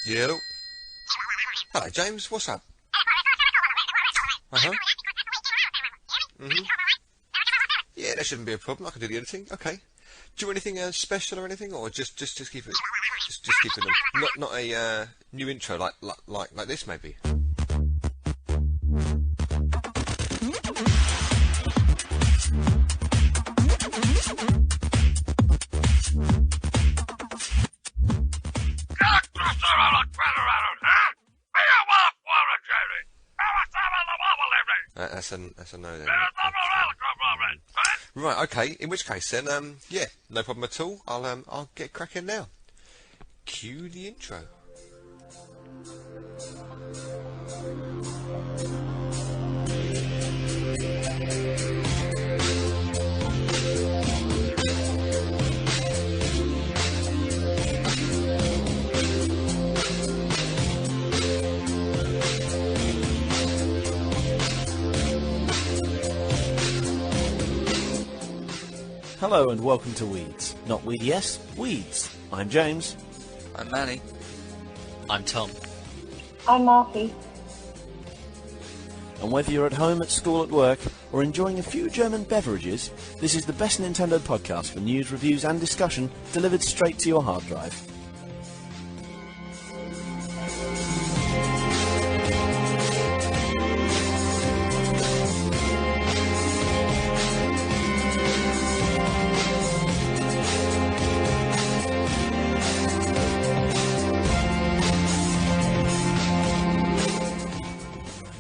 Yeah, hello. Hello, James. What's up? Uh-huh. Yeah, that shouldn't be a problem. I can do the editing. Okay. Do you want anything special or anything, or just keep it, just keep it not a new intro like this maybe. That's a no then. Right, okay. In which case then, yeah, no problem at all. I'll get cracking now. Cue the intro. Hello and welcome to Weeds. Not Weed, yes, Weeds. I'm James. I'm Manny. I'm Tom. I'm Marty. And whether you're at home, at school, at work, or enjoying a few German beverages, this is the best Nintendo podcast for news, reviews and discussion delivered straight to your hard drive.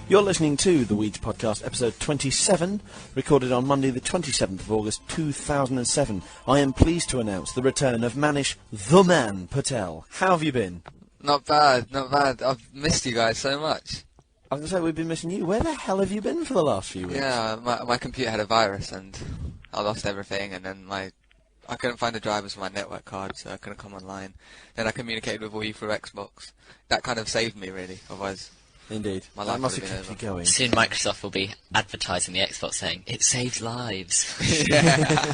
You're listening to the Weeds Podcast, episode 27, recorded on Monday the 27th of August 2007. I am pleased to announce the return of Manish the Man Patel. How have you been? Not bad, not bad. I've missed you guys so much. I was going to say, we've been missing you. Where the hell have you been for the last few weeks? Yeah, my computer had a virus and I lost everything, and then I couldn't find the drivers for my network card, so I couldn't come online. Then I communicated with all you through Xbox. That kind of saved me, really, otherwise... Indeed. My life must would have have kept been you going. Soon Microsoft will be advertising the Xbox saying, it saved lives. Yeah.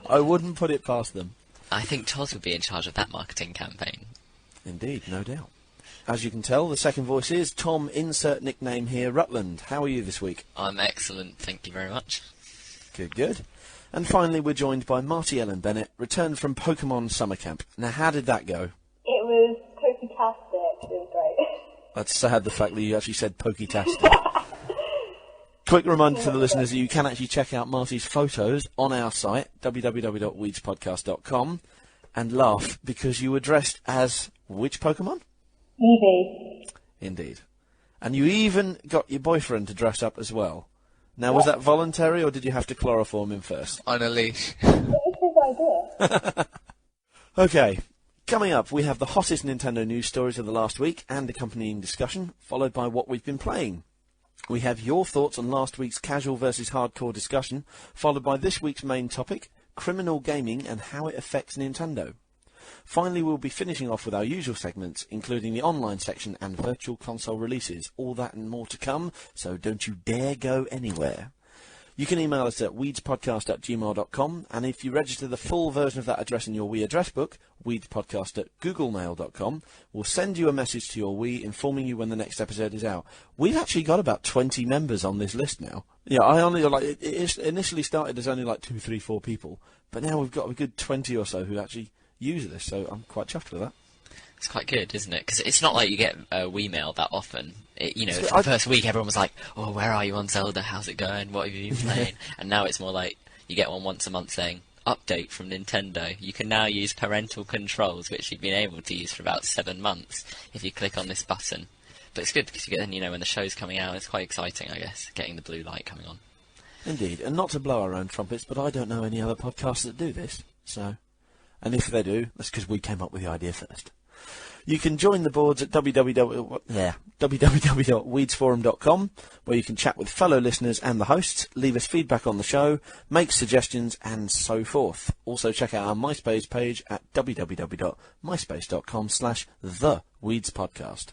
I wouldn't put it past them. I think Toz would be in charge of that marketing campaign. Indeed, no doubt. As you can tell, the second voice is Tom, insert nickname here, Rutland. How are you this week? I'm excellent, thank you very much. Good, good. And finally, we're joined by Marty Ellen Bennett, returned from Pokemon Summer Camp. Now, how did that go? It was fantastic. It was great. That's sad, the fact that you actually said Poketastic. Quick reminder to the listeners that you can actually check out Marty's photos on our site, www.weedspodcast.com, and laugh because you were dressed as which Pokemon? Eevee. Indeed. And you even got your boyfriend to dress up as well. Now, was that voluntary, or did you have to chloroform him first? On a leash. It was his idea. Okay. Coming up, we have the hottest Nintendo news stories of the last week and accompanying discussion, followed by what we've been playing. We have your thoughts on last week's casual versus hardcore discussion, followed by this week's main topic, criminal gaming and how it affects Nintendo. Finally, we'll be finishing off with our usual segments, including the online section and virtual console releases. All that and more to come, so don't you dare go anywhere. You can email us at weedspodcast@gmail.com, and if you register the full version of that address in your Wii address book, weedspodcast@googlemail.com, we'll send you a message to your Wii informing you when the next episode is out. We've actually got about 20 members on this list now. Yeah, I only it initially started as only like 2, 3, 4 people, but now we've got a good 20 or so who actually use this, so I'm quite chuffed with that. It's quite good, isn't it? Because it's not like you get Wii mail that often. For the first week, everyone was like, oh, where are you on Zelda? How's it going? What have you been playing? And now it's more like you get one once a month saying, update from Nintendo. You can now use parental controls, which you've been able to use for about 7 months if you click on this button. But it's good because you get then, when the show's coming out, it's quite exciting, I guess, getting the blue light coming on. Indeed, and not to blow our own trumpets, but I don't know any other podcasts that do this, so... And if they do, that's because we came up with the idea first. You can join the boards at www.weedsforum.com, where you can chat with fellow listeners and the hosts, leave us feedback on the show, make suggestions, and so forth. Also check out our MySpace page at www.myspace.com/theweedspodcast.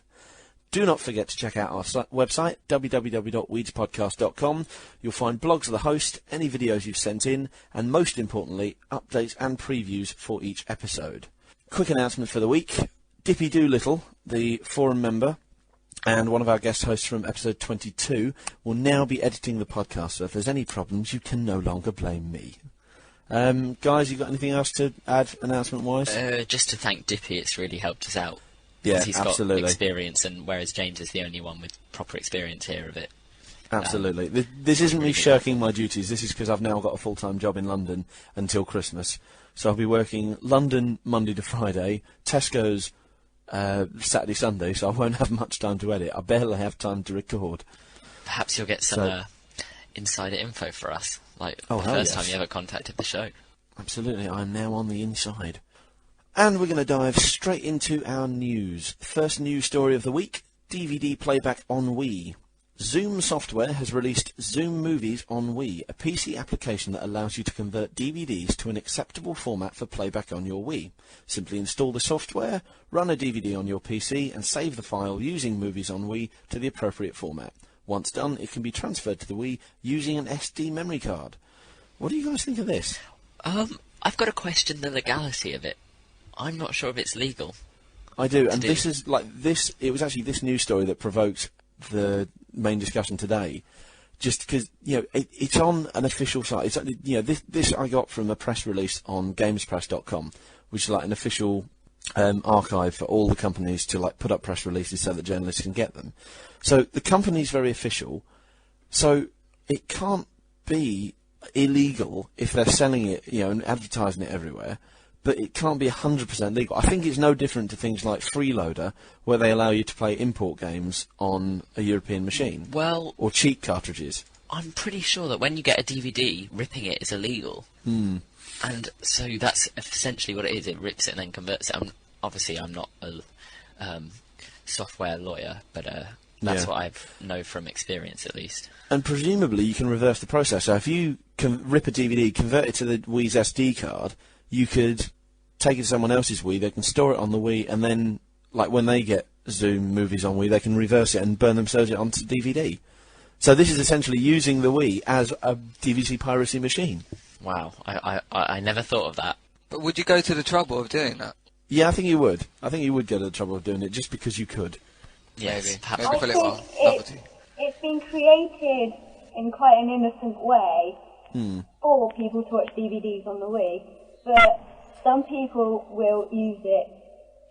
Do not forget to check out our website, www.weedspodcast.com. You'll find blogs of the host, any videos you've sent in, and most importantly, updates and previews for each episode. Quick announcement for the week. Dippy Doolittle, the forum member, and one of our guest hosts from episode 22, will now be editing the podcast, so if there's any problems, you can no longer blame me. Guys, you got anything else to add, announcement-wise? Just to thank Dippy, it's really helped us out. Yeah, Because he's absolutely. got experience, and whereas James is the only one with proper experience here of it. Absolutely. This isn't me shirking my duties. This is because I've now got a full-time job in London until Christmas. So I'll be working London Monday to Friday, Tesco's Saturday, Sunday, so I won't have much time to edit. I barely have time to record. Perhaps you'll get some insider info for us, like the first time you ever contacted the show. Absolutely, I'm now on the inside. And we're going to dive straight into our news. First news story of the week, DVD playback on Wii. Zoom Software has released Zoom Movies on Wii, a PC application that allows you to convert DVDs to an acceptable format for playback on your Wii. Simply install the software, run a DVD on your PC, and save the file using Movies on Wii to the appropriate format. Once done, it can be transferred to the Wii using an SD memory card. What do you guys think of this? I've got to question the legality of it. I'm not sure if it's legal. I do, and this is like this. It was actually this news story that provoked the main discussion today, just because it's on an official site. It's this I got from a press release on gamespress.com, which is like an official archive for all the companies to like put up press releases so that journalists can get them. So the company's very official, so it can't be illegal if they're selling it, and advertising it everywhere. But it can't be 100% legal. I think it's no different to things like Freeloader, where they allow you to play import games on a European machine. Well, or cheap cartridges. I'm pretty sure that when you get a DVD, ripping it is illegal. Hmm. And so that's essentially what it is. It rips it and then converts it. Obviously, I'm not a software lawyer, but that's what I know from experience, at least. And presumably, you can reverse the process. So if you can rip a DVD, convert it to the Wii's SD card, you could take it to someone else's Wii, they can store it on the Wii, and then, like, when they get Zoom Movies on Wii, they can reverse it and burn themselves it onto DVD. So this is essentially using the Wii as a DVD piracy machine. Wow, I never thought of that. But would you go to the trouble of doing that? Yeah, I think you would. I think you would go to the trouble of doing it just because you could. Yes, Maybe. perhaps. Maybe for a I little think while. Novelty. it's been created in quite an innocent way for people to watch DVDs on the Wii, but some people will use it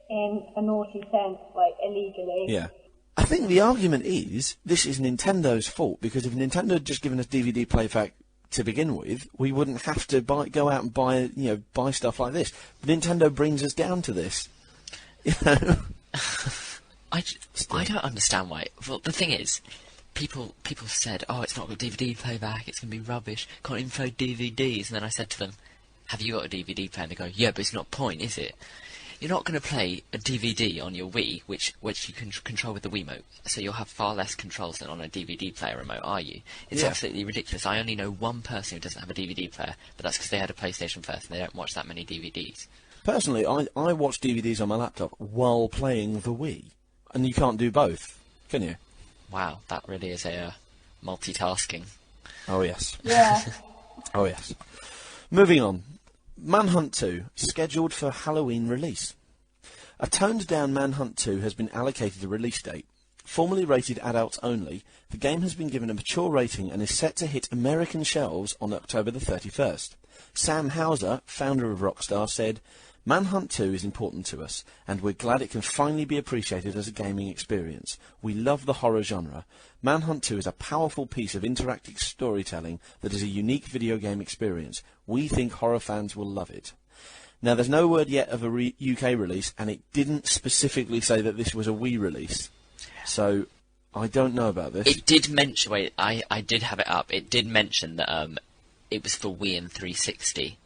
in a naughty sense, like illegally. Yeah. I think the argument is this is Nintendo's fault, because if Nintendo had just given us DVD playback to begin with, we wouldn't have to go out and buy stuff like this. Nintendo brings us down to this. I don't understand why. Well, the thing is, people said, oh, it's not got DVD playback, it's going to be rubbish, can't even play DVDs. And then I said to them, have you got a DVD player? And they go, yeah, but it's not point, is it? You're not going to play a DVD on your Wii, which you can control with the Wiimote, so you'll have far less controls than on a DVD player remote, are you? It's absolutely ridiculous. I only know one person who doesn't have a DVD player, but that's because they had a PlayStation first and they don't watch that many DVDs. Personally, I watch DVDs on my laptop while playing the Wii, and you can't do both, can you? Wow, that really is a multitasking. Oh, yes. Yeah. Oh, yes. Moving on. Manhunt 2, scheduled for Halloween release. A toned-down Manhunt 2 has been allocated a release date. Formerly rated adults only, the game has been given a mature rating and is set to hit American shelves on October the 31st. Sam Houser, founder of Rockstar, said, Manhunt 2 is important to us, and we're glad it can finally be appreciated as a gaming experience. We love the horror genre. Manhunt 2 is a powerful piece of interactive storytelling that is a unique video game experience. We think horror fans will love it. Now, there's no word yet of a UK release, and it didn't specifically say that this was a Wii release. So, I don't know about this. It did mention, wait, I did have it up, it did mention that it was for Wii and 360.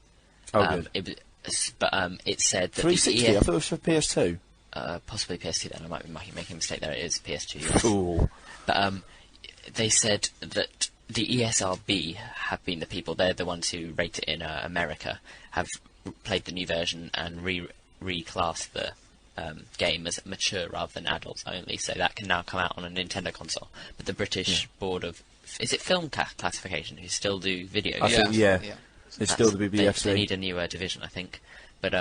Oh, good. But it said that 360, I thought it was for PS2. Possibly PS2 then, I might be making a mistake there, it is PS2, yes. Ooh. But they said that the ESRB have been the people, they're the ones who rate it in America, have played the new version and reclassed the game as mature rather than adults only, so that can now come out on a Nintendo console. But the British Board of... Is it film classification, who still do video? I think, yeah. It's still the They BBFC. need a new division, I think. But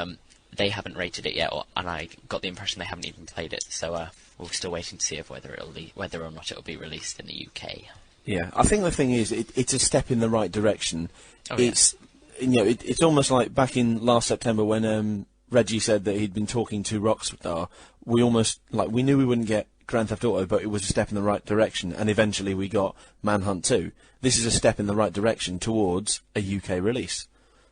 they haven't rated it yet, and I got the impression they haven't even played it. So we're still waiting to see whether or not it'll be released in the UK. Yeah, I think the thing is, it's a step in the right direction. Oh, it's it's almost like back in last September when Reggie said that he'd been talking to Rockstar. We almost we knew we wouldn't get Grand Theft Auto, but it was a step in the right direction, and eventually we got Manhunt 2. This is a step in the right direction towards a UK release.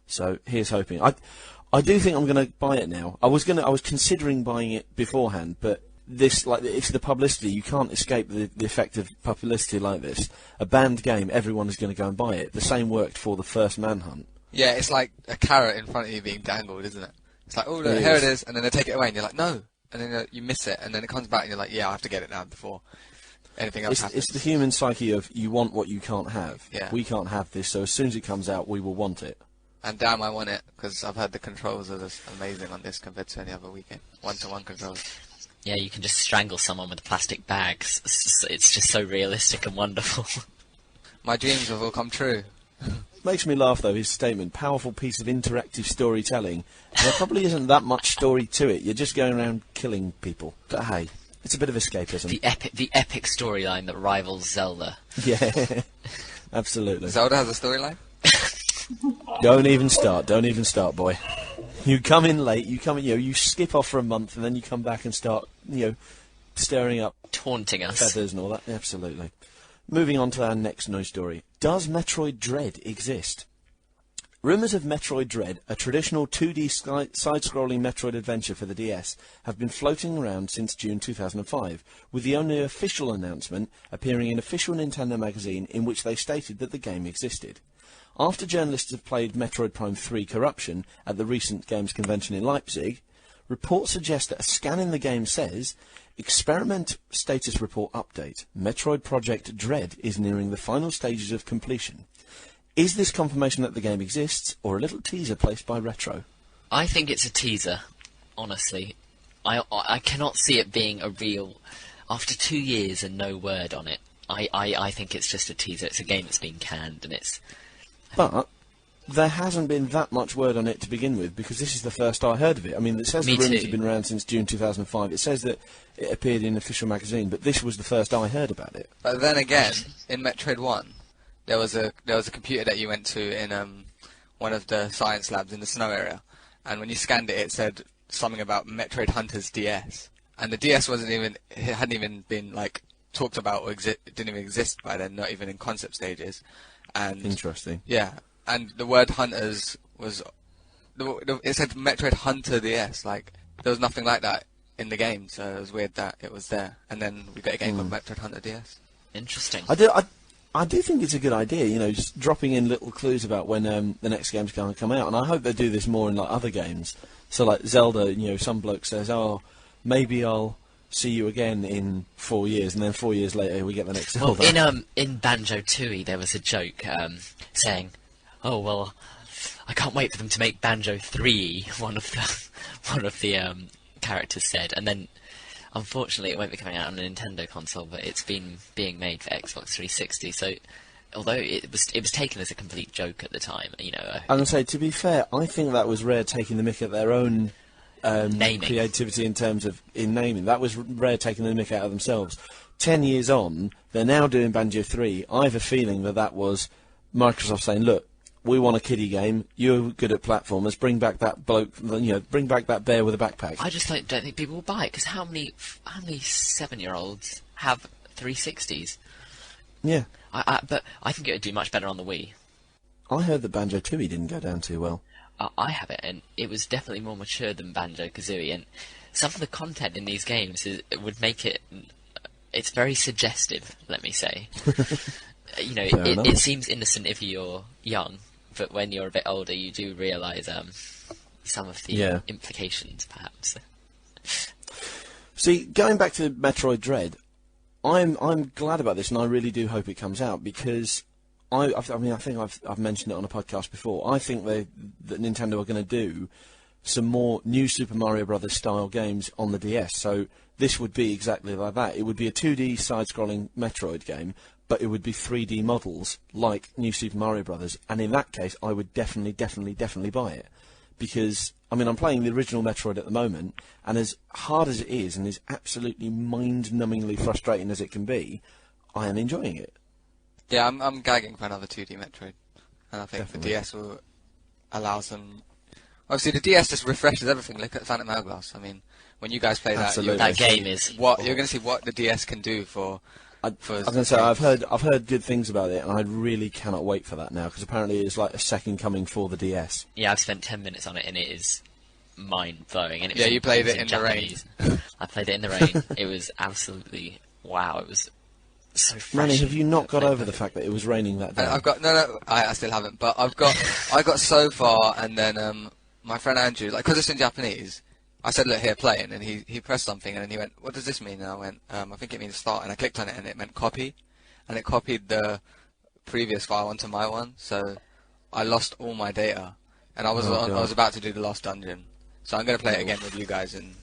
So here's hoping. I do think I'm going to buy it now. I was considering buying it beforehand, but this, it's the publicity. You can't escape the effect of publicity like this. A banned game, everyone is going to go and buy it. The same worked for the first Manhunt. Yeah, it's like a carrot in front of you being dangled, isn't it? It's like, oh, look, here it is, and then they take it away, and you're like, no. And then you miss it, and then it comes back, and you're like, yeah, I have to get it now before anything else happens. It's the human psyche of you want what you can't have. Yeah. We can't have this, so as soon as it comes out, we will want it. And damn, I want it, because I've heard the controls are just amazing on this compared to any other weekend. One-to-one controls. Yeah, you can just strangle someone with a plastic bag. It's just so realistic and wonderful. My dreams have all come true. Makes me laugh, though, his statement, powerful piece of interactive storytelling. There probably isn't that much story to it. You're just going around killing people. But hey, it's a bit of escapism. The epic storyline that rivals Zelda. Yeah, absolutely. Zelda has a storyline? Don't even start, boy. You come in late, you skip off for a month, and then you come back and start, stirring up Taunting us. feathers and all that. Absolutely. Moving on to our next news story. Does Metroid Dread exist? Rumours of Metroid Dread, a traditional 2D side-scrolling Metroid adventure for the DS, have been floating around since June 2005, with the only official announcement appearing in official Nintendo magazine in which they stated that the game existed. After journalists have played Metroid Prime 3 Corruption at the recent games convention in Leipzig, reports suggest that a scan in the game says, Experiment Status Report Update. Metroid Project Dread is nearing the final stages of completion. Is this confirmation that the game exists, or a little teaser placed by Retro? I think it's a teaser, honestly. I cannot see it being a real... After 2 years and no word on it, I think it's just a teaser. It's a game that's been canned, and it's... But there hasn't been that much word on it to begin with, because this is the first I heard of it. I mean, it says the rumours have been around since June 2005. It says that it appeared in an official magazine, but this was the first I heard about it. But then again, in Metroid 1, there was a computer that you went to in one of the science labs in the snow area, and when you scanned it, it said something about Metroid Hunter's DS, and the DS hadn't even been talked about or didn't even exist by then, not even in concept stages. And interesting. Yeah, and the word Hunters was... It said Metroid Hunter DS, there was nothing like that in the game, so it was weird that it was there. And then we got a game called Metroid Hunter DS. Interesting. I do think it's a good idea, just dropping in little clues about when the next game's going to come out, and I hope they do this more in other games. So like Zelda, some bloke says, oh, maybe I'll see you again in 4 years, and then 4 years later we get the next Zelda. Well, in Banjo-Tooie there was a joke saying, "Oh well, I can't wait for them to make Banjo 3." One of the characters said, and then unfortunately it won't be coming out on a Nintendo console, but it's been being made for Xbox 360. So although it was taken as a complete joke at the time, I'm gonna say, to be fair, I think that was Rare taking the mick at their own. Creativity in naming. That was Rare taking the mick out of themselves. 10 years on, they're now doing Banjo 3. I have a feeling that was Microsoft saying, look, we want a kiddie game, you're good at platformers, bring back that bloke, bring back that bear with a backpack. I just don't think people will buy it, because how many 7-year-olds have 360s? Yeah. But I think it would do much better on the Wii. I heard that Banjo 2 didn't go down too well. I have it, and it was definitely more mature than Banjo-Kazooie, and some of the content in these games would make it... It's very suggestive, let me say. It seems innocent if you're young, but when you're a bit older, you do realise some of the implications, perhaps. See, going back to Metroid Dread, I'm glad about this, and I really do hope it comes out, because... I think I've mentioned it on a podcast before. I think that Nintendo are going to do some more new Super Mario Brothers style games on the DS. So this would be exactly like that. It would be a 2D side-scrolling Metroid game, but it would be 3D models like New Super Mario Brothers. And in that case, I would definitely buy it, because, I mean, I'm playing the original Metroid at the moment, and as hard as it is, and as absolutely mind-numbingly frustrating as it can be, I am enjoying it. Yeah, I'm gagging for another 2D Metroid, and I think Definitely. the DS will allow some. Obviously, the DS just refreshes everything. Look at Phantom Hourglass. I mean, when you guys play that, Absolutely. you're That game is. you're going to see what the DS can do for. I was going to say, I've heard good things about it, and I really cannot wait for that now, because apparently it's like a second coming for the DS. Yeah, I've spent 10 minutes on it, and it is mind-blowing. And Yeah, you played it in the Japanese. I played it in the rain. It was absolutely wow. It was so fresh. Manny, have you not got flavor. over the fact that it was raining that day? I've got I still haven't, but I got so far, and then my friend Andrew, like, because it's in Japanese, I said, look here, play it, and then he pressed something, and then he went, what does this mean? And I went, I think it means start, and I clicked on it, and it meant copy, and it copied the previous file onto my one, so I lost all my data, and I was about to do the last dungeon, so I'm going to play it again with you guys. And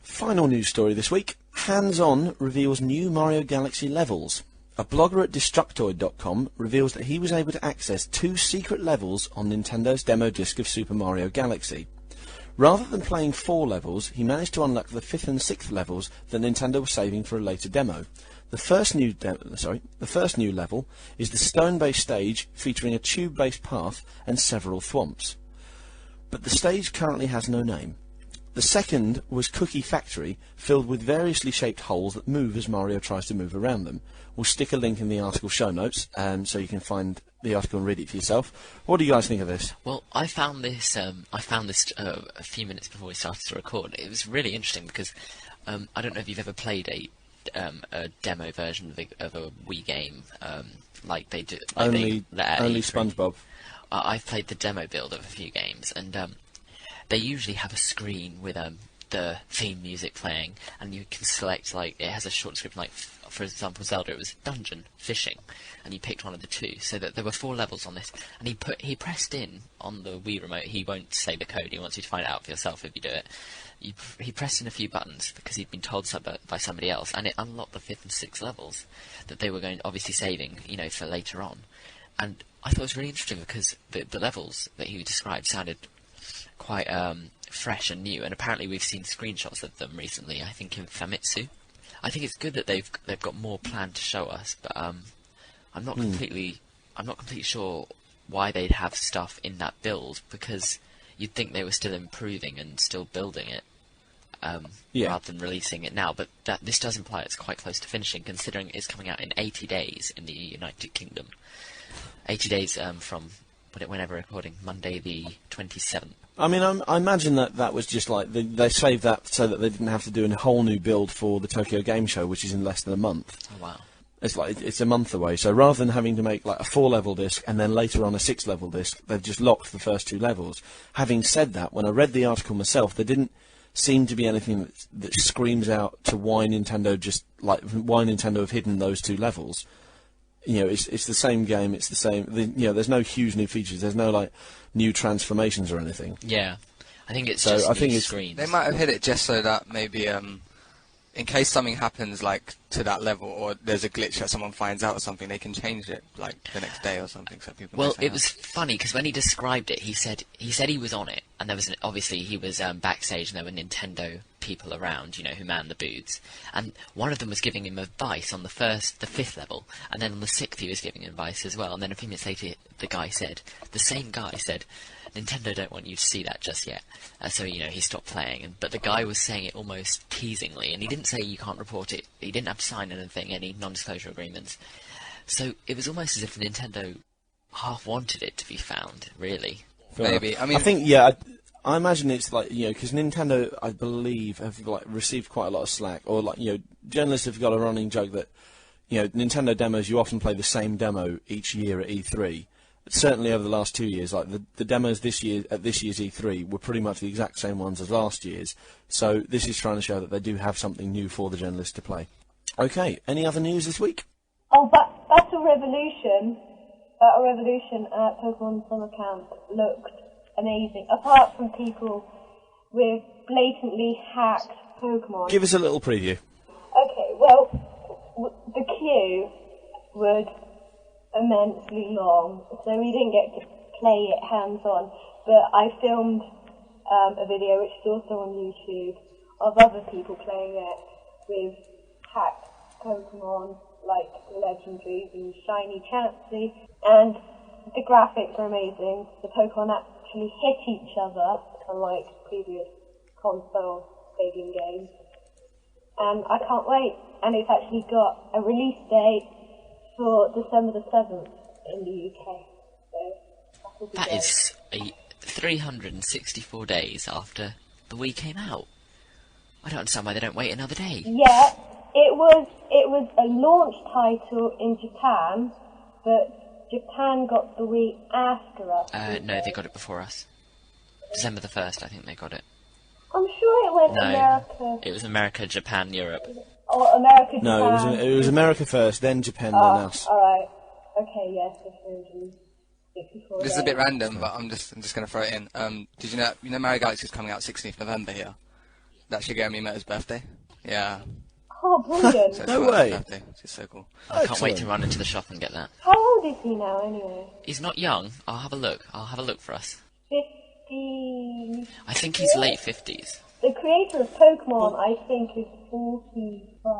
Final news story this week. Hands-On reveals new Mario Galaxy levels. A blogger at Destructoid.com reveals that he was able to access 2 secret levels on Nintendo's demo disc of Super Mario Galaxy. Rather than playing 4 levels, he managed to unlock the 5th and 6th levels that Nintendo was saving for a later demo. The first new level is the stone-based stage featuring a tube-based path and several thwomps. But the stage currently has no name. The second was Cookie Factory, filled with variously shaped holes that move as Mario tries to move around them. We'll stick a link in the article show notes, so you can find the article and read it for yourself. What do you guys think of this? Well, I found this a few minutes before we started to record. It was really interesting because I don't know if you've ever played a demo version of a Wii game like they do. Like Only SpongeBob. I've played the demo build of a few games, and they usually have a screen with the theme music playing, and you can select, like, it has a short description, like, for example, Zelda, it was dungeon, fishing, and you picked one of the 2, so that there were 4 levels on this, and he pressed in on the Wii remote. He won't say the code, he wants you to find it out for yourself if you do it. He pressed in a few buttons because he'd been told so by somebody else, and it unlocked the 5th and 6th levels that they were obviously saving, for later on. And I thought it was really interesting because the levels that he described sounded quite fresh and new, and apparently we've seen screenshots of them recently, I think in Famitsu. I think it's good that they've got more planned to show us, but I'm not completely sure why they'd have stuff in that build, because you'd think they were still improving and still building it rather than releasing it now, but this does imply it's quite close to finishing, considering it's coming out in 80 days in the United Kingdom. 80 days from whenever recording, Monday the 27th. I mean, I imagine that was just like they saved that so that they didn't have to do a whole new build for the Tokyo Game Show, which is in less than a month. Oh wow! It's a month away. So rather than having to make like a 4-level disc and then later on a 6-level disc, they've just locked the first 2 levels. Having said that, when I read the article myself, there didn't seem to be anything that screams out to why Nintendo have hidden those 2 levels. It's the same game. It's the same. There's no huge new features. There's no like new transformations or anything. Yeah, I think it's just new screens. They might have hit it just so that maybe in case something happens like to that level, or there's a glitch that someone finds out or something, they can change it like the next day or something, so people. Well, it was funny because when he described it, he said he was on it, and there was obviously he was backstage, and there were Nintendo people around, who manned the booths, and one of them was giving him advice on the 5th level, and then on the 6th he was giving advice as well, and then a few minutes later the same guy said, Nintendo don't want you to see that just yet, so he stopped playing, but the guy was saying it almost teasingly, and he didn't say you can't report it, he didn't have to sign anything, any non-disclosure agreements, so it was almost as if Nintendo half wanted it to be found, really. Maybe. I mean, I think I imagine it's like, because Nintendo, I believe, have like received quite a lot of slack, or like, journalists have got a running joke that, Nintendo demos, you often play the same demo each year at E3. Certainly over the last 2 years, like the demos this year at this year's E3 were pretty much the exact same ones as last year's. So this is trying to show that they do have something new for the journalists to play. Okay, any other news this week? Oh, Battle Revolution at Pokemon Summer Camp looked amazing. Apart from people with blatantly hacked Pokemon. Give us a little preview. Okay, well, the queue was immensely long, so we didn't get to play it hands-on, but I filmed a video which is also on YouTube of other people playing it with hacked Pokemon like legendaries and shiny Chansey, and the graphics are amazing. The Pokemon actually hit each other, unlike previous console stadium games. And I can't wait. And it's actually got a release date for December the 7th in the UK. So That is 364 days after the Wii came out. I don't understand why they don't wait another day. Yeah, it was a launch title in Japan, but Japan got the Wii after us. No, they got it before us. December the 1st, I think they got it. I'm sure it went No, America. it was America, Japan, Europe. Or America, Japan. No, it was America first, then Japan, then us. Alright. Okay, yes, This is a bit random, but I'm just going to throw it in. Did you know Mario Galaxy is coming out 16th November here? That's Shigeru Miyamoto's birthday. Yeah. Oh, brilliant. So No it's way. his birthday, which is so cool. I can't wait to run into the shop and get that. How old is he now, anyway? He's not young. I'll have a look. I'll have a look for us. 50... I think he's late 50s. The creator of Pokemon, I think, is 45.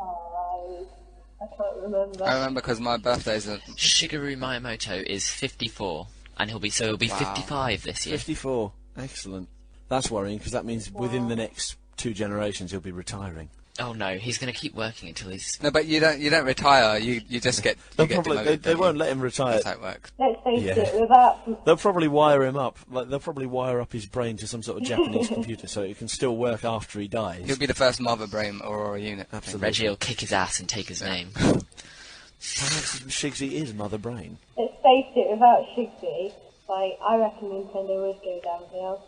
I can't remember. I remember because my birthday is Shigeru Miyamoto is 54, and he'll be 55 this year. 54. Excellent. That's worrying, because that means within the next 2 generations he'll be retiring. Oh no, he's going to keep working until he's... No, but you don't retire. You just get. They'll probably they won't let him retire. That's how it works. Let's face Yeah. it, without... They'll probably wire him up. Like they'll probably wire up his brain to some sort of Japanese computer so it can still work after he dies. He'll be the first Mother Brain Aurora unit. Absolutely. Reggie will kick his ass and take his name. Perhaps Shigsy is Mother Brain. Let's face it, without Shigsy, like, I reckon Nintendo would go downhill.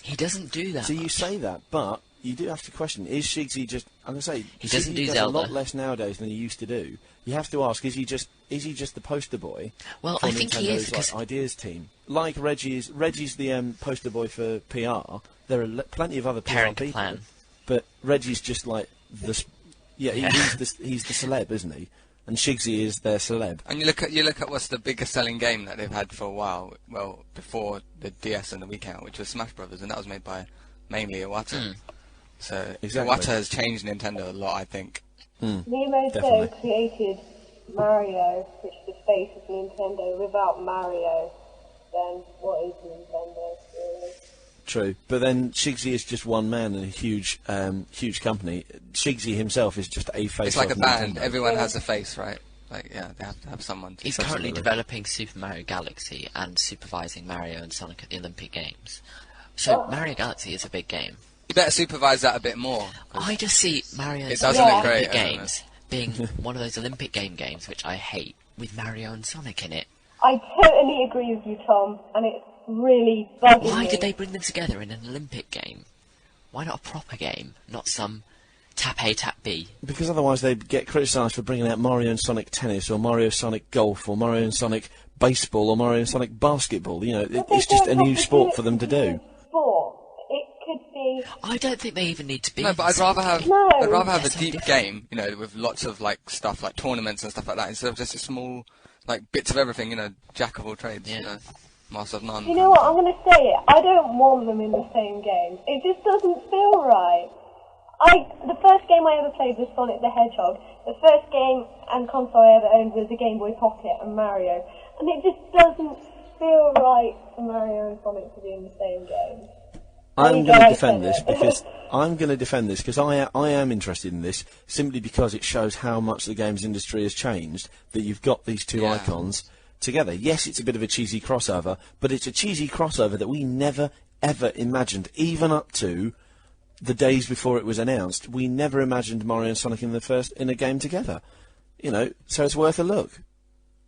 He doesn't do that. So you much. say that, but you do have to question: is Shigsy just? I'm gonna say He doesn't Shigsy do does Zelda. a lot less nowadays than he used to do. You have to ask: is he just the poster boy? Well, for I think he is, Nintendo's, because... like, ideas team, like Reggie's the poster boy for PR. There are plenty of other PR Parent people, plan. but Reggie's just like the he's the celeb, isn't he? And Shigsy is their celeb. And you look at what's the biggest selling game that they've had for a while. Well, before the DS and the Wii came out, which was Smash Brothers, and that was made by mainly Iwata. So Exactly. Iwata has changed Nintendo a lot, I think. Miyamoto Definitely. created Mario, which is the face of Nintendo. Without Mario, then what is Nintendo, really? True, but then Shigsy is just one man in a huge company. Shigsy himself is just a face. It's like a of band. Nintendo. Everyone has a face, right? Like, yeah, they have to have someone. To He's currently developing Super Mario Galaxy and supervising Mario and Sonic at the Olympic Games. So Mario Galaxy is a big game. You better supervise that a bit more. I just see Mario and It Sonic doesn't look great, Olympic I don't Games being one of those Olympic games which I hate, with Mario and Sonic in it. I totally agree with you, Tom, and it's really bugging me. Why did they bring them together in an Olympic game? Why not a proper game, not some tap A, tap B? Because otherwise they'd get criticised for bringing out Mario and Sonic Tennis, or Mario Sonic Golf, or Mario and Sonic Baseball, or Mario and Sonic Basketball. You know, But it's they just don't a new have to sport it for them to do. Sport. It could be... I don't think they even need to be. No, but I'd rather have No. I'd rather have They're a so deep different. game, you know, with lots of like stuff like tournaments and stuff like that, instead of just a small like bits of everything, you know, jack of all trades, Yeah. you know, master of none. You know what, I'm going to say it. I don't want them in the same game. It just doesn't feel right. The first game I ever played was Sonic the Hedgehog. The first game and console I ever owned was a Game Boy Pocket and Mario. And it just doesn't feel right for Mario and Sonic to be in the same game. I'm There going you to go, defend I this said it. because I am interested in this simply because it shows how much the games industry has changed. That you've got these two Yeah. icons together. Yes, it's a bit of a cheesy crossover, but it's a cheesy crossover that we never ever imagined, even up to the days before it was announced. We never imagined Mario and Sonic in a game together. You know, so it's worth a look.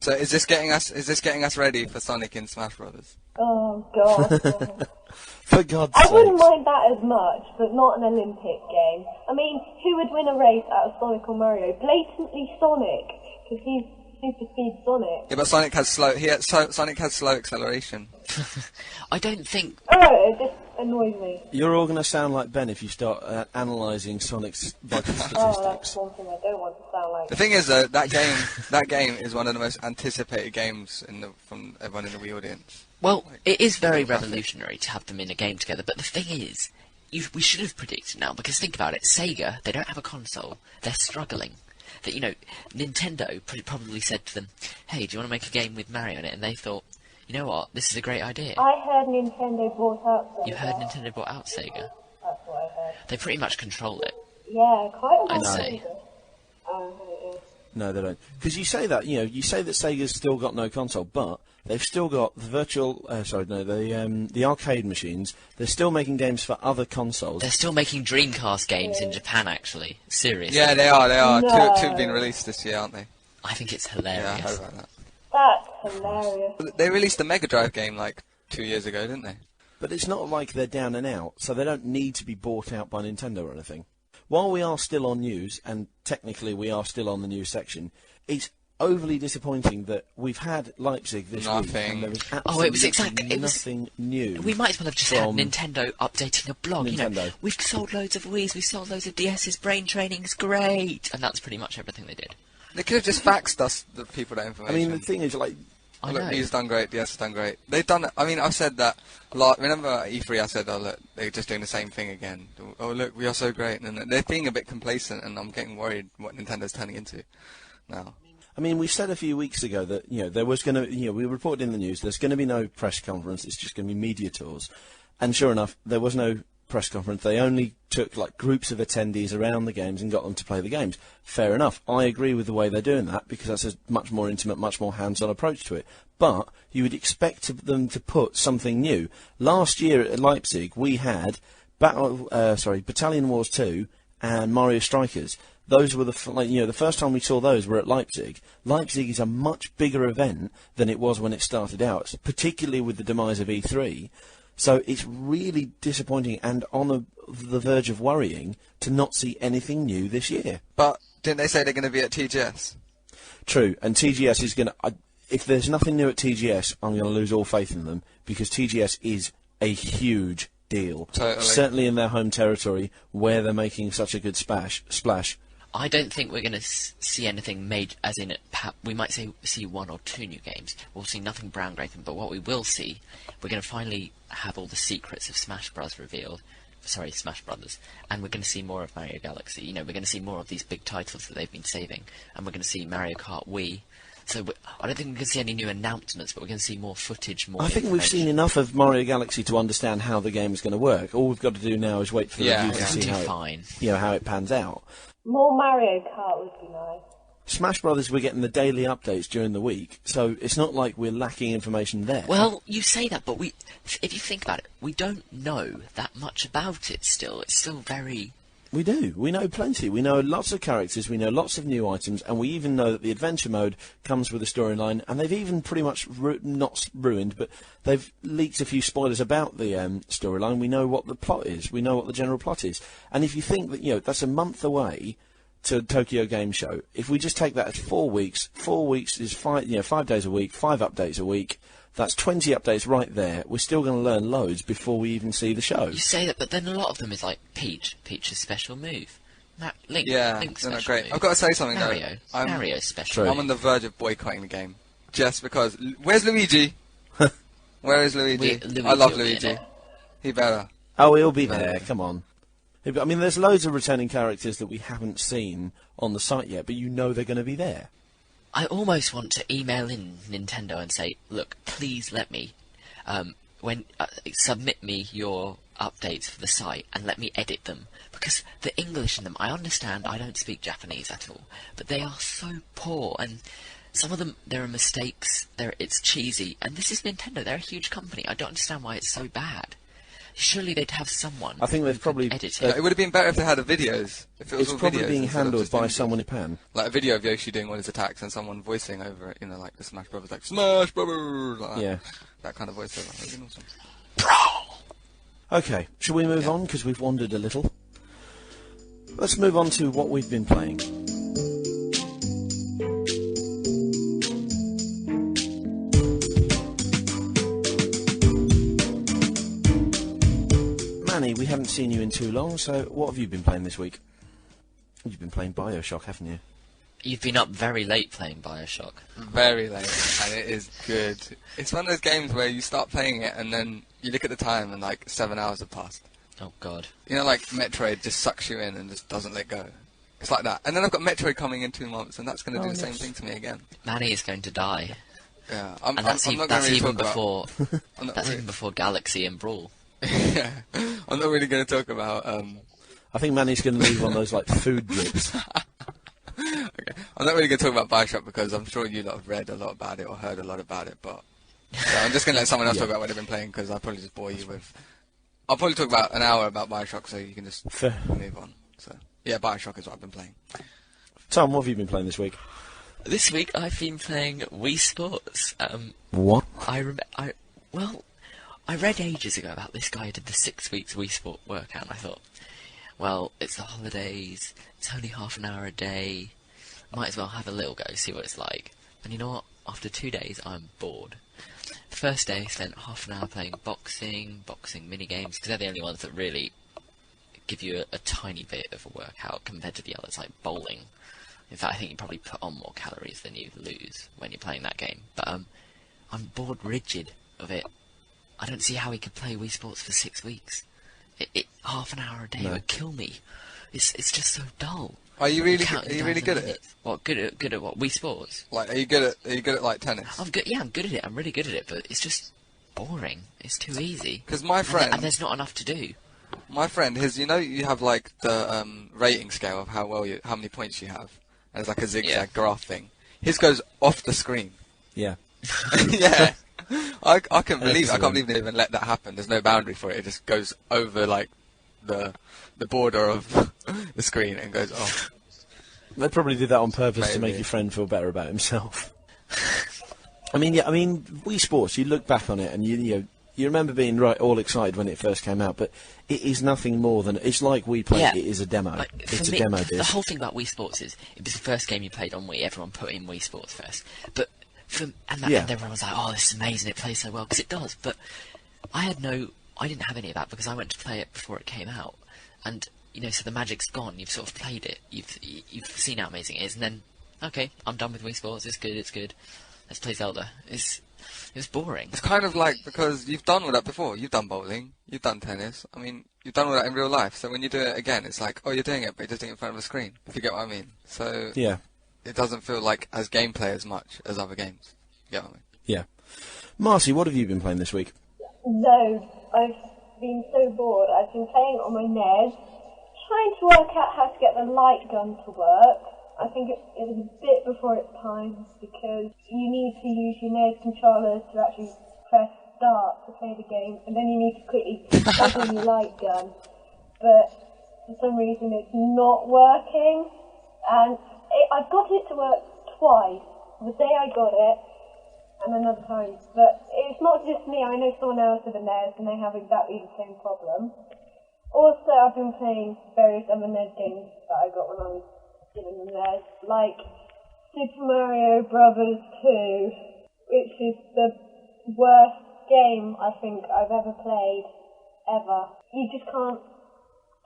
So is this getting us ready for Sonic in Smash Brothers? Oh, God. For God's I sake. wouldn't mind that as much, but not an Olympic game. I mean, who would win a race out of Sonic or Mario? Blatantly Sonic, because he's super speed Sonic. Yeah, but Sonic has slow. Sonic has slow acceleration. I don't think. Oh, annoys me. You're all going to sound like Ben if you start analysing Sonic's vital Oh, that's statistics. one thing I don't want to sound like. The thing is, though, that game is one of the most anticipated games from everyone in the Wii audience. Well, it is very revolutionary to have them in a game together, but the thing is, we should have predicted now, because think about it, Sega, they don't have a console, they're struggling. That, Nintendo probably said to them, hey, do you want to make a game with Mario in it? And they thought, you know what, this is a great idea. I heard Nintendo bought out Sega. You heard Nintendo bought out Sega? That's what I heard. They pretty much control it. Yeah, quite a lot. I'd say. No, they don't. Because you say that, you say that Sega's still got no console, but they've still got the the arcade machines. They're still making games for other consoles. They're still making Dreamcast games in Japan, actually. Seriously. Yeah, they are. No. Two have been released this year, aren't they? I think it's Yeah, I heard hilarious. about that. That's hilarious. They released the Mega Drive game like 2 years ago, didn't they? But it's not like they're down and out, so they don't need to be bought out by Nintendo or anything. While we are still on news, and technically we are still on the news section, it's overly disappointing that we've had Leipzig this week, Nothing. and there was Oh, it was absolutely exactly- nothing new. We might as well have just had from Nintendo updating a blog. Nintendo. We've sold loads of Wii's, we've sold loads of DS's, brain training's great. And that's pretty much everything they did. They could have just faxed us, the people, that I information. mean, the thing is, like, I Look, know. Wii's done great, DS has done great. They've done it. I mean, I've said that a lot. Remember at E3 I said, oh, look, they're just doing the same thing again. Oh, look, we are so great. And they're being a bit complacent, and I'm getting worried what Nintendo's turning into now. I mean, we said a few weeks ago that, there was going to, we reported in the news, there's going to be no press conference, it's just going to be media tours. And sure enough, there was no press conference. They only took, groups of attendees around the games and got them to play the games. Fair enough. I agree with the way they're doing that, because that's a much more intimate, much more hands-on approach to it. But you would expect them to put something new. Last year at Leipzig, we had Battalion Wars 2 and Mario Strikers. Those were the first time we saw those were at Leipzig. Leipzig is a much bigger event than it was when it started out, particularly with the demise of E3. So it's really disappointing and on the verge of worrying to not see anything new this year. But didn't they say they're going to be at TGS? True, and TGS is going to... If there's nothing new at TGS, I'm going to lose all faith in them, because TGS is a huge deal. Totally. Certainly in their home territory, where they're making such a good splash. I don't think we're going to see anything made, as in, we might see one or two new games. We'll see nothing groundbreaking, but what we will see, we're going to finally have all the secrets of Smash Bros. Revealed. Sorry, Smash Brothers. And we're going to see more of Mario Galaxy. We're going to see more of these big titles that they've been saving. And we're going to see Mario Kart Wii. So I don't think we're going to see any new announcements, but we're going to see more footage, more I think we've seen enough of Mario Galaxy to understand how the game is going to work. All we've got to do now is wait for the reviews to see how it pans out. More Mario Kart would be nice. Smash Brothers, we're getting the daily updates during the week, so it's not like we're lacking information there. Well, you say that, but if you think about it, we don't know that much about it still. It's still very... We do. We know plenty. We know lots of characters, we know lots of new items, and we even know that the adventure mode comes with a storyline, and they've even pretty much, not ruined, but they've leaked a few spoilers about the storyline. We know what the plot is. We know what the general plot is. And if you think that, that's a month away to Tokyo Game Show, if we just take that as 4 weeks is 5 days a week, 5 updates a week, that's 20 updates right there. We're still going to learn loads before we even see the show. You say that, but then a lot of them is like Peach's special move. Link, Yeah, Link's they're not special great. move. I've got to say something Mario, though. Mario's special. True. I'm on the verge of boycotting the game, just because. Where's Luigi? Where is Luigi? Luigi I love will be in Luigi. it. He better. Oh, he'll be there. Come on. I mean, there's loads of returning characters that we haven't seen on the site yet, but they're going to be there. I almost want to email in Nintendo and say, look, please let me submit me your updates for the site and let me edit them, because the English in them, I understand, I don't speak Japanese at all, but they are so poor, and some of them, there are mistakes, it's cheesy, and this is Nintendo, they're a huge company, I don't understand why it's so bad. Surely they'd have someone. I think they've probably edit It would have been better if they had the videos. If it was It's all probably videos being instead of handled just by images. someone in Japan. Like a video of Yoshi doing all his attacks and someone voicing over it, like the Smash Brothers, like Smash Brothers, like that. Yeah. That kind of voiceover. That would have been awesome. Okay, shall we move on, because we've wandered a little? Let's move on to what we've been playing. Manny, we haven't seen you in too long, so what have you been playing this week? You've been playing Bioshock, haven't you? You've been up very late playing Bioshock. Very late, and it is good. It's one of those games where you start playing it and then you look at the time and like 7 hours have passed. Oh god. You know, like Metroid just sucks you in and just doesn't let go. It's like that. And then I've got Metroid coming in 2 months, and that's going to do the same thing to me again. Manny is going to die. Yeah, And that's even before that's even before Galaxy and Brawl. Yeah, I'm not really going to talk about. I think Manny's going to leave on those like food drips. Okay. I'm not really going to talk about Bioshock because I'm sure you lot have read a lot about it or heard a lot about it, but so I'm just going to let someone else talk about what they've been playing because I'll probably just bore you with. I'll probably talk about an hour about Bioshock so you can just move on. So yeah, Bioshock is what I've been playing. Tom, what have you been playing this week? This week I've been playing Wii Sports. What? I read ages ago about this guy who did the 6 weeks Wii Sport workout, and I thought, well, it's the holidays, it's only half an hour a day, might as well have a little go, see what it's like. And you know what? After 2 days, I'm bored. The first day, I spent half an hour playing boxing mini-games, because they're the only ones that really give you a tiny bit of a workout compared to the others, like bowling. In fact, I think you probably put on more calories than you lose when you're playing that game. But I'm bored rigid of it. I don't see how he could play Wii Sports for 6 weeks. Half an hour a day would kill me. It's just so dull. Are you really good at it? What, good at what? Wii Sports? Like, are you good at like tennis? I'm good. Yeah, I'm good at it. I'm really good at it. But it's just boring. It's too easy. Because my friend and there's not enough to do. My friend, you have like the rating scale of how many points you have, and it's like a zigzag graph thing. His goes off the screen. Yeah. Yeah. I can't believe they even let that happen. There's no boundary for it. It just goes over like the border of the screen and goes off. They probably did that on purpose to make Maybe. your friend feel better about himself. I mean, Wii Sports, you look back on it and you remember being all excited when it first came out, but it is nothing more than, it's like Wii Play, it is a demo. Like, it's a me, demo The disc. whole thing about Wii Sports is, it was the first game you played on Wii, everyone put in Wii Sports first. But, and everyone was like, oh, this is amazing, it plays so well, because it does, but I didn't have any of that, because I went to play it before it came out, and, so the magic's gone, you've sort of played it, you've seen how amazing it is, and then, okay, I'm done with Wii Sports, it's good, let's play Zelda. It was boring. It's kind of like, because you've done all that before. You've done bowling, you've done tennis. I mean, you've done all that in real life. So when you do it again, it's like, oh, you're doing it, but you're just doing it in front of a screen. If you get what I mean. So Yeah. it doesn't feel like as gameplay as much as other games. You get what I mean? Yeah. Marcy, what have you been playing this week? Loads. I've been so bored. I've been playing on my NES, trying to work out how to get the light gun to work. I think it was a bit before its time because you need to use your NES controllers to actually press start to play the game, and then you need to quickly plug in your light gun. But for some reason it's not working, and I've got it to work twice. The day I got it, and another time. But it's not just me, I know someone else with a NES and they have exactly the same problem. Also, I've been playing various other NES games that I got when I was given the NES, like Super Mario Brothers 2, which is the worst game I think I've ever played, ever. You just can't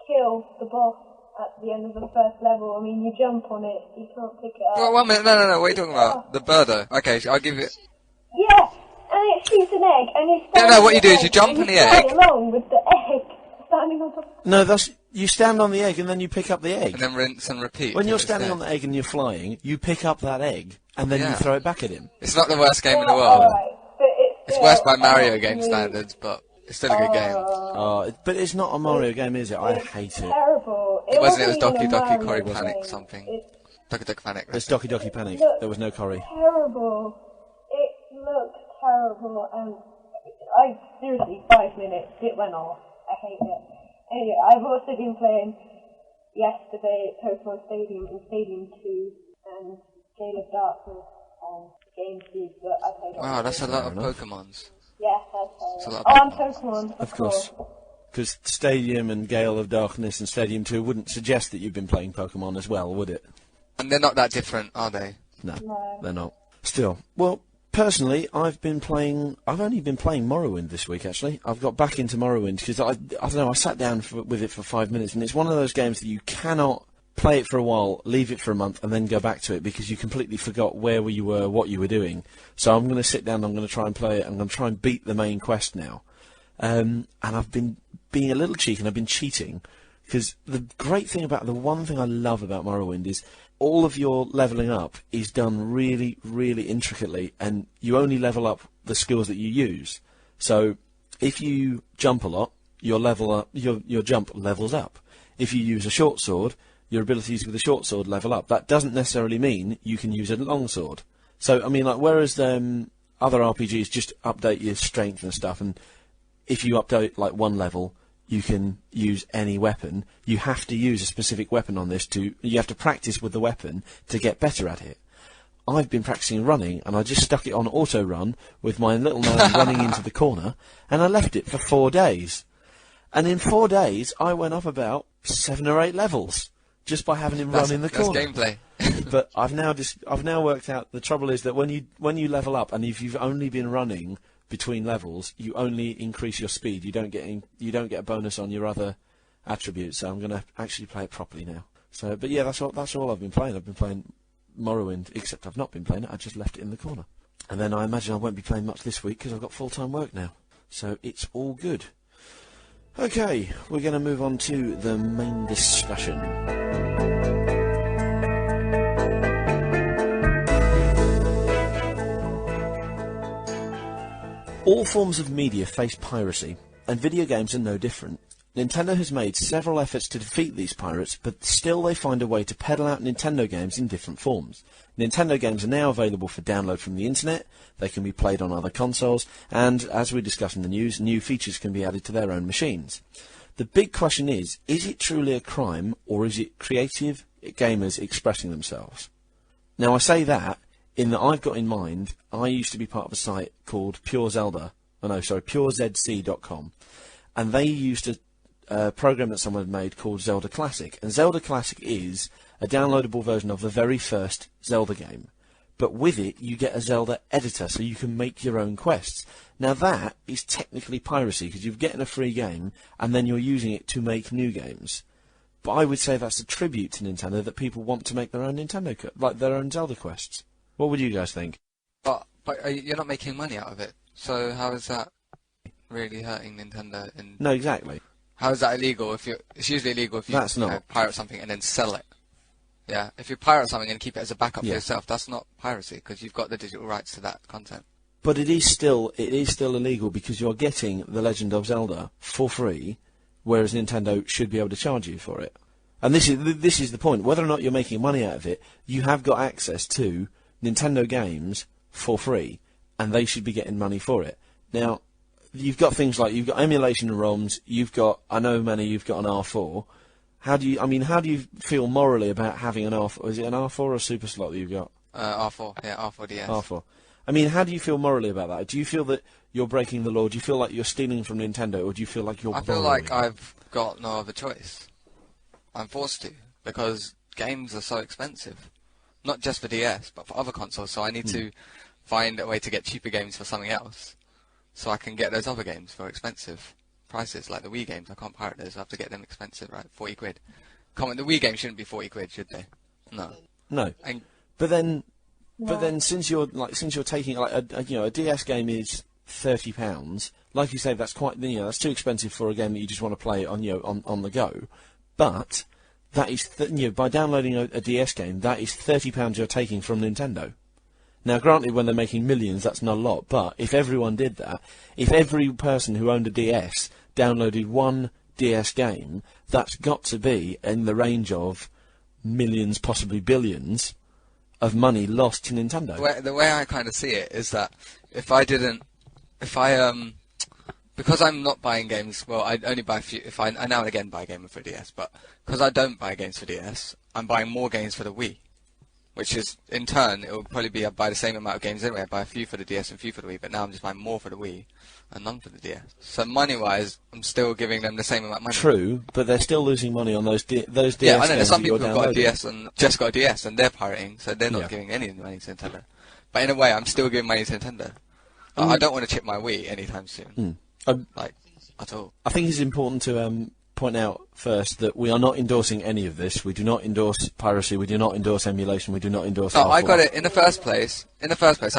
kill the boss at the end of the first level. I mean, you jump on it, you can't pick it up. Well, 1 minute, no, what are you talking about? The birdo. Okay, I'll give it... Yeah, and it shoots an egg, and you stand No, on what you the do is egg, you jump and on the slide egg. along with the egg, standing on top. No, you stand on the egg and then you pick up the egg. And then rinse and repeat. When till you're it's standing dead. on the egg and you're flying, you pick up that egg and then you Yeah. throw it back at him. It's not the worst game in the world. Alright, but It's worse by still Mario game really- standards, but it's still a good game. But it's not a Mario game, is it? I hate it. Terrible. It wasn't, it was even Doki a Doki Mario Kori game. Panic something. It's Doki Doki Panic. It's Doki Doki Panic. There was no curry. terrible. It looked terrible, and seriously, 5 minutes, it went off. I hate it. Anyway, I've also been playing yesterday at Pokemon Stadium and Stadium 2 and Gale of Darkness on GameCube, but I played on Wow, that's a lot of enough. Pokemons. Yes, I It's a played. lot Oh, of and Pokemon, Of course. Because Stadium and Gale of Darkness and Stadium 2 wouldn't suggest that you've been playing Pokemon as well, would it? And they're not that different, are they? No, No. they're not. Still, well, personally, I've only been playing Morrowind this week, actually. I've got back into Morrowind because I don't know, I sat down with it for 5 minutes, and it's one of those games that you cannot play it for a while, leave it for a month, and then go back to it because you completely forgot where you were, what you were doing. So I'm going to sit down, I'm going to try and play it, I'm going to try and beat the main quest now. And I've been being a little cheeky, and I've been cheating, because the one thing I love about Morrowind is all of your levelling up is done really, really intricately, and you only level up the skills that you use. So if you jump a lot, your jump levels up. If you use a short sword, your abilities with a short sword level up. That doesn't necessarily mean you can use a long sword. So, I mean, like, whereas other RPGs just update your strength and stuff, and if you update, like, one level, you can use any weapon, you have to use a specific weapon on this you have to practice with the weapon to get better at it. I've been practicing running, and I just stuck it on auto run with my little man running into the corner, and I left it for 4 days. And in 4 days, I went up about 7 or 8 levels. Just by having him run in the corner. That's gameplay. But I've now worked out the trouble is that when you level up, and if you've only been running between levels, you only increase your speed. You don't get a bonus on your other attributes. So I'm going to actually play it properly now. So, but yeah, that's all I've been playing. I've been playing Morrowind, except I've not been playing it. I just left it in the corner. And then I imagine I won't be playing much this week because I've got full-time work now. So it's all good. Okay, we're going to move on to the main discussion. All forms of media face piracy, and video games are no different. Nintendo has made several efforts to defeat these pirates, but still they find a way to peddle out Nintendo games in different forms. Nintendo games are now available for download from the internet, they can be played on other consoles, and, as we discussed in the news, new features can be added to their own machines. The big question is it truly a crime, or is it creative gamers expressing themselves? Now, I say that in that I've got in mind, I used to be part of a site called PureZC.com, and they used a program that someone had made called Zelda Classic, and Zelda Classic is a downloadable version of the very first Zelda game, but with it you get a Zelda editor, so you can make your own quests. Now that is technically piracy, because you're getting a free game, and then you're using it to make new games. But I would say that's a tribute to Nintendo, that people want to make their own their own Zelda quests. What would you guys think? But you're not making money out of it, so how is that really hurting Nintendo? No, exactly. How is that illegal? It's usually illegal if you pirate something and then sell it. Yeah, if you pirate something and keep it as a backup for yourself, that's not piracy, because you've got the digital rights to that content. But it is still illegal, because you're getting The Legend of Zelda for free, whereas Nintendo should be able to charge you for it. And this is the point. Whether or not you're making money out of it, you have got access to Nintendo games for free, and they should be getting money for it. Now, you've got things like, you've got emulation and ROMs, you've got an R4. How do you feel morally about having an R4? Is it an R4 or a Super Slot that you've got? R4, yeah, R4 DS. R4. I mean, how do you feel morally about that? Do you feel that you're breaking the law? Do you feel like you're stealing from Nintendo, or do you feel like you're I feel like I've got no other choice. I'm forced to, because games are so expensive. Not just for DS, but for other consoles, so I need to find a way to get cheaper games for something else, so I can get those other games for expensive prices, like the Wii games. I can't pirate those, I have to get them expensive, right? 40 quid. Come on, the Wii games shouldn't be 40 quid, should they? No. No. But then since you're taking, like, a DS game is £30, like you say, that's quite, that's too expensive for a game that you just want to play on, on the go. But that is, by downloading a DS game, that is £30 you're taking from Nintendo. Now, granted, when they're making millions, that's not a lot, but if everyone did that, if every person who owned a DS downloaded one DS game, that's got to be in the range of millions, possibly billions, of money lost to Nintendo. The way I kind of see it is that because I'm not buying games, well, I only buy a few, I now and again buy a game for DS, but because I don't buy games for DS, I'm buying more games for the Wii, which is, in turn, it will probably be I buy the same amount of games anyway. I buy a few for the DS and a few for the Wii, but now I'm just buying more for the Wii and none for the DS. So money-wise, I'm still giving them the same amount of money. True, but they're still losing money on those DS games. Yeah, I know, there's some people who've got a DS and just got a DS and they're pirating, so they're not giving any money to Nintendo. But in a way, I'm still giving money to Nintendo. I don't want to chip my Wii anytime soon. Like, at all. I think it's important to point out first that we are not endorsing any of this. We do not endorse piracy. We do not endorse emulation. We do not endorse. No, I got it in the first place. I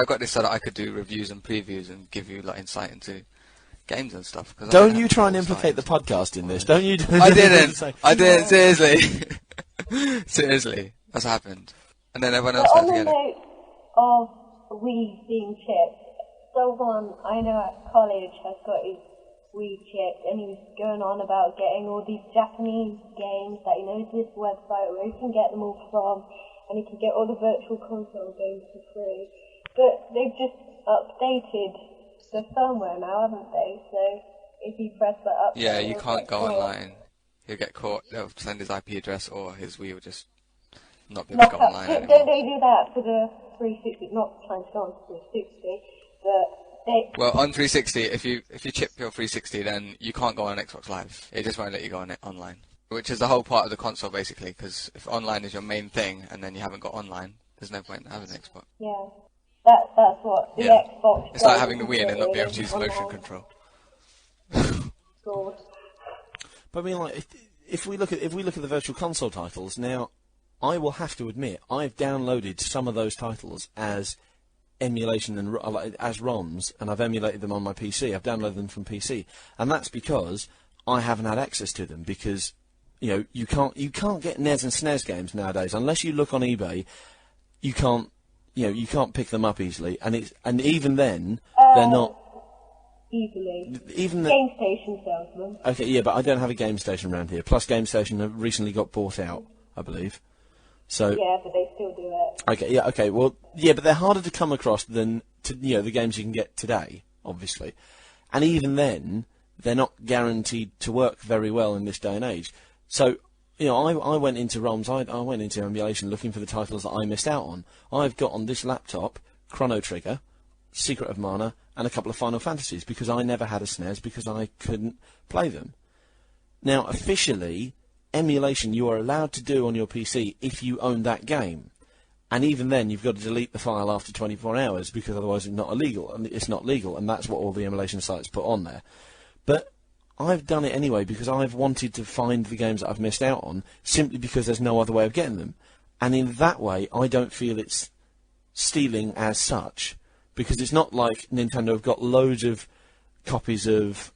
got this so that I could do reviews and previews and give you like insight into games and stuff. Don't you try and implicate the podcast in this? Don't you? I didn't. I didn't. Seriously. Seriously, that's happened. And then everyone else on had to the get it. note of Wii being chipped, someone I know at college has got his Wii chipped, and he was going on about getting all these Japanese games that he knows this website where he can get them all from, and he can get all the virtual console games for free. But they've just updated the firmware now, haven't they? So if you press that up, Yeah, you can't go online. He'll get caught. They'll send his IP address, or his Wii will just not be able to go online Don't anymore. they do that for the 360? Not trying to go on 360, but Well, on 360, if you chip your 360, then you can't go on Xbox Live. It just won't let you go on it online, which is the whole part of the console, basically. Because if online is your main thing, and then you haven't got online, there's no point in having an Xbox. yeah, that's what the Xbox. It's like having the Wii and then not be able to use the motion control. God. But I mean, like, if we look at the virtual console titles now, I will have to admit I've downloaded some of those titles as emulation and as ROMs, and I've emulated them on my PC. I've downloaded them from PC, and that's because I haven't had access to them because you can't get NES and SNES games nowadays unless you look on eBay. You can't pick them up easily, and even then they're not. Easily. Even Game Station sells them. Okay, yeah, but I don't have a game station around here. Plus, Game Station have recently got bought out, I believe. So. Yeah, but they still do it. Okay, yeah, okay, well, yeah, but they're harder to come across than the games you can get today, obviously, and even then, they're not guaranteed to work very well in this day and age. So, I went into ROMs, I went into emulation looking for the titles that I missed out on. I've got on this laptop Chrono Trigger, Secret of Mana, and a couple of Final Fantasies, because I never had a SNES because I couldn't play them. Now, officially, emulation you are allowed to do on your PC if you own that game. And even then, you've got to delete the file after 24 hours, because otherwise it's not illegal, and it's not legal, and that's what all the emulation sites put on there. But I've done it anyway because I've wanted to find the games that I've missed out on, simply because there's no other way of getting them. And in that way, I don't feel it's stealing as such, because it's not like Nintendo have got loads of copies of,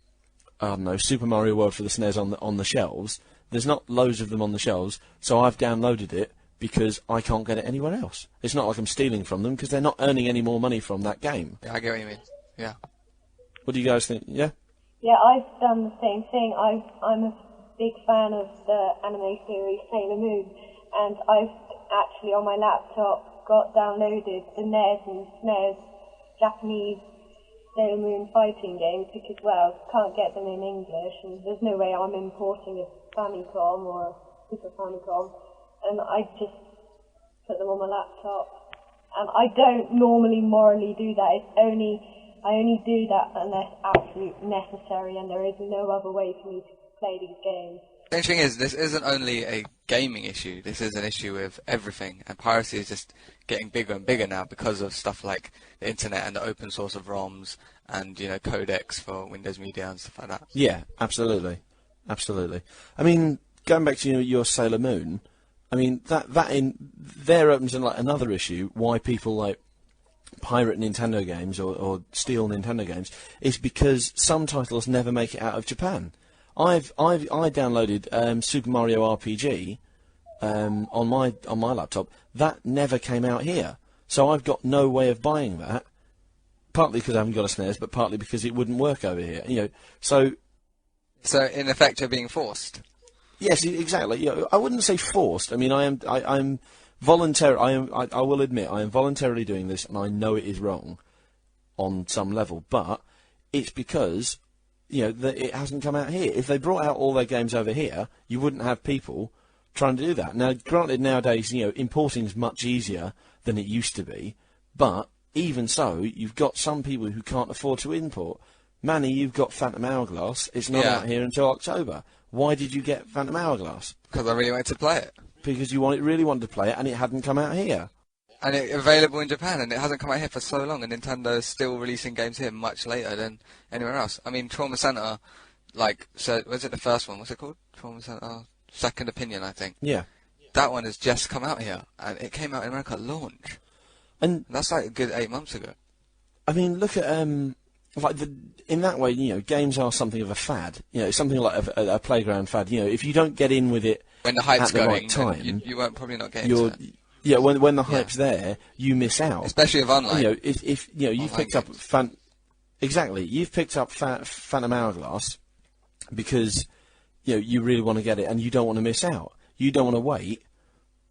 I don't know, Super Mario World for the SNES on the shelves. There's not loads of them on the shelves, so I've downloaded it because I can't get it anywhere else. It's not like I'm stealing from them, because they're not earning any more money from that game. Yeah, I get what you mean. Yeah. What do you guys think? Yeah? Yeah, I've done the same thing. I'm a big fan of the anime series Sailor Moon, and I've actually on my laptop got downloaded the NES and SNES Japanese Sailor Moon fighting games because, well, can't get them in English, and there's no way I'm importing a Famicom or a Super Famicom, and I just put them on my laptop. And I don't normally morally do that. I only do that unless absolutely necessary, and there is no other way for me to play these games. The thing is, this isn't only a gaming issue, this is an issue with everything, and piracy is just getting bigger and bigger now because of stuff like the internet and the open source of ROMs and, codecs for Windows Media and stuff like that. Yeah, absolutely. Absolutely. I mean, going back to your Sailor Moon, I mean, that in there opens another issue, why people pirate Nintendo games or steal Nintendo games, is because some titles never make it out of Japan. I downloaded Super Mario RPG on my laptop. That never came out here, so I've got no way of buying that. Partly because I haven't got a SNES, but partly because it wouldn't work over here. So in effect, you're being forced. Yes, exactly. I wouldn't say forced. I mean, I'm voluntary. I will admit I am voluntarily doing this, and I know it is wrong on some level, but it's because it hasn't come out here. If they brought out all their games over here, you wouldn't have people trying to do that. Now, granted, nowadays, importing is much easier than it used to be, but even so, you've got some people who can't afford to import. Manny, you've got Phantom Hourglass. It's not out here until October. Why did you get Phantom Hourglass? Because I really wanted to play it. Because you really wanted to play it, and it hadn't come out here. And it's available in Japan, and it hasn't come out here for so long, and Nintendo is still releasing games here much later than anywhere else. I mean, Trauma Center, so was it the first one? What's it called? Trauma Center Second Opinion, I think. Yeah. That one has just come out here, and it came out in America at launch. And that's like a good 8 months ago. I mean, look at in that way, games are something of a fad. Something like a playground fad. If you don't get in with it when the hype's at the going, right time, you won't probably not get into it. Yeah, when the hype's there, you miss out. Especially with online. If you've picked up you've picked up Phantom Hourglass because you really want to get it and you don't want to miss out. You don't want to wait